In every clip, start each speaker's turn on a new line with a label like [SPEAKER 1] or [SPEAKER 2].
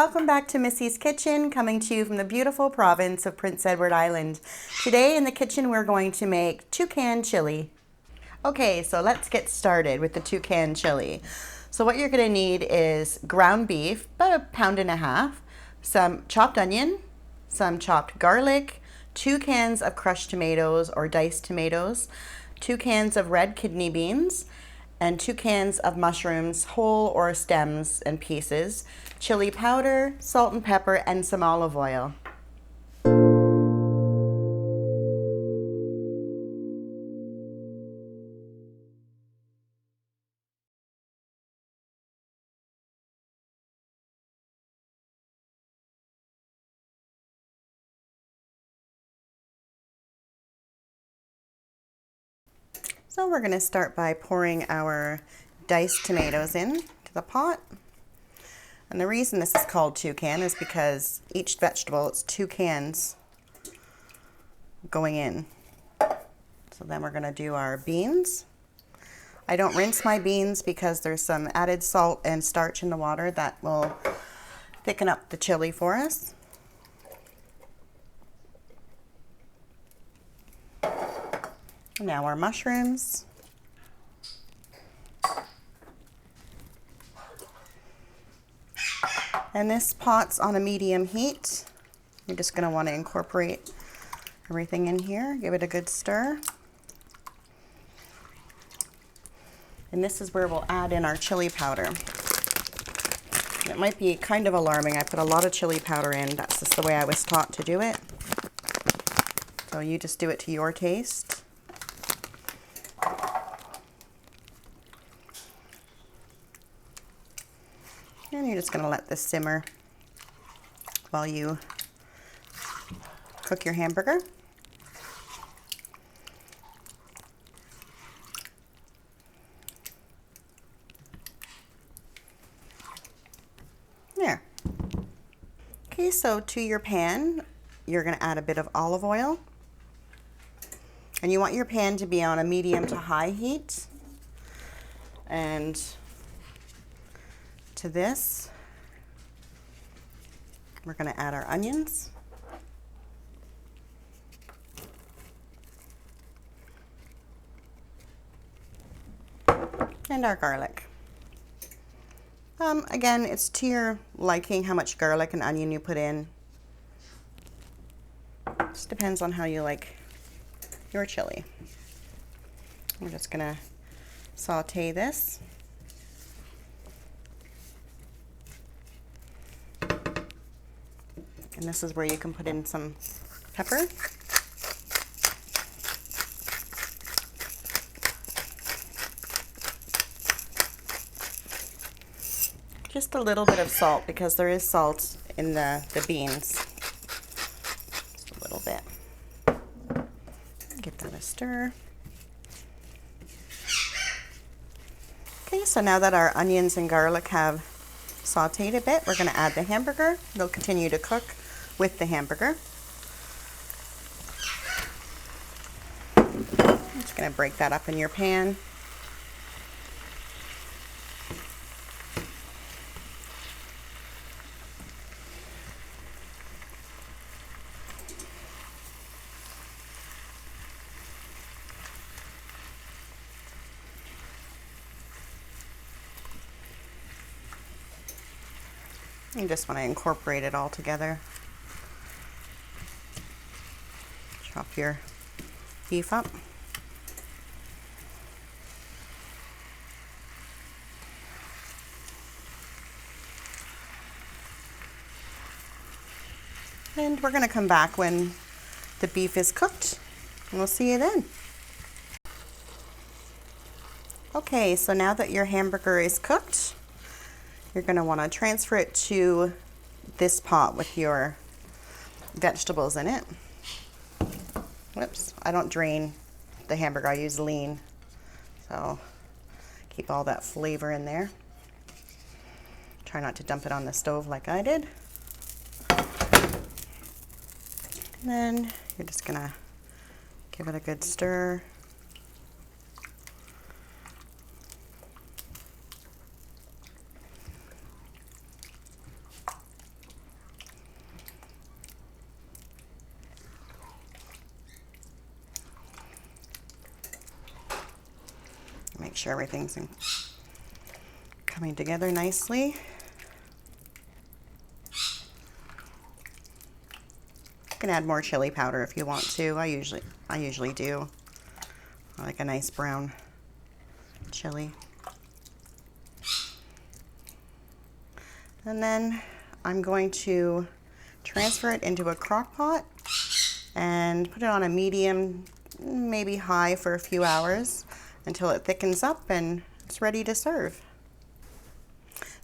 [SPEAKER 1] welcome back to Missy's Kitchen, coming to you from the beautiful province of Prince Edward Island. Today in the kitchen we're going to make toucan chili. Okay, so let's get started with the toucan chili. So what you're going to need is ground beef, about 1.5 pounds, some chopped onion, some chopped garlic, 2 cans of crushed tomatoes or diced tomatoes, 2 cans of red kidney beans, and 2 cans of mushrooms, whole or stems and pieces, chili powder, salt and pepper, and some olive oil. So we're going to start by pouring our diced tomatoes in to the pot. And the reason this is called toucan is because each vegetable, it's 2 cans going in. So then we're going to do our beans. I don't rinse my beans because there's some added salt and starch in the water that will thicken up the chili for us. Now our mushrooms. And this pot's on a medium heat. You're just going to want to incorporate everything in here. Give it a good stir. And this is where we'll add in our chili powder. And it might be kind of alarming. I put a lot of chili powder in. That's just the way I was taught to do it. So you just do it to your taste. And you're just going to let this simmer while you cook your hamburger. There. Okay, so to your pan, you're going to add a bit of olive oil. And you want your pan to be on a medium to high heat. And to this, we're going to add our onions. And our garlic. Again, it's to your liking how much garlic and onion you put in. Just depends on how you like your chili. We're just going to saute this. And this is where you can put in some pepper. Just a little bit of salt because there is salt in the beans. Just a little bit. Give that a stir. Okay, so now that our onions and garlic have sauteed a bit, we're going to add the hamburger. They'll continue to cook with the hamburger. I'm just going to break that up in your pan. You just want to incorporate it all together. Chop your beef up. And we're going to come back when the beef is cooked, and we'll see you then. Okay, so now that your hamburger is cooked, you're going to want to transfer it to this pot with your vegetables in it. Whoops, I don't drain the hamburger, I use lean. So keep all that flavor in there. Try not to dump it on the stove like I did. And then you're just going to give it a good stir. Make sure everything's coming together nicely. You can add more chili powder if you want to. I usually do. I like a nice brown chili. And then I'm going to transfer it into a crock pot and put it on a medium, maybe high for a few hours until it thickens up and it's ready to serve.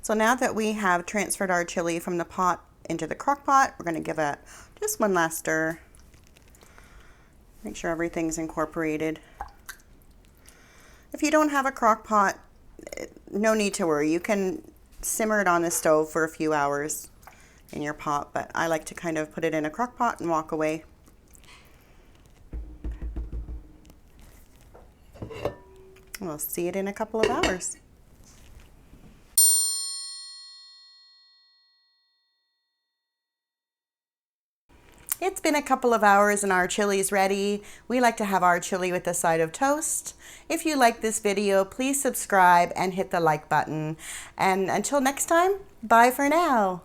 [SPEAKER 1] So now that we have transferred our chili from the pot into the crock pot, we're going to give it just one last stir. Make sure everything's incorporated. If you don't have a crock pot, no need to worry. You can simmer it on the stove for a few hours in your pot, but I like to kind of put it in a crock pot and walk away. We'll see it in a couple of hours. It's been a couple of hours and our chili's ready. We like to have our chili with a side of toast. If you like this video, please subscribe and hit the like button. And until next time, bye for now.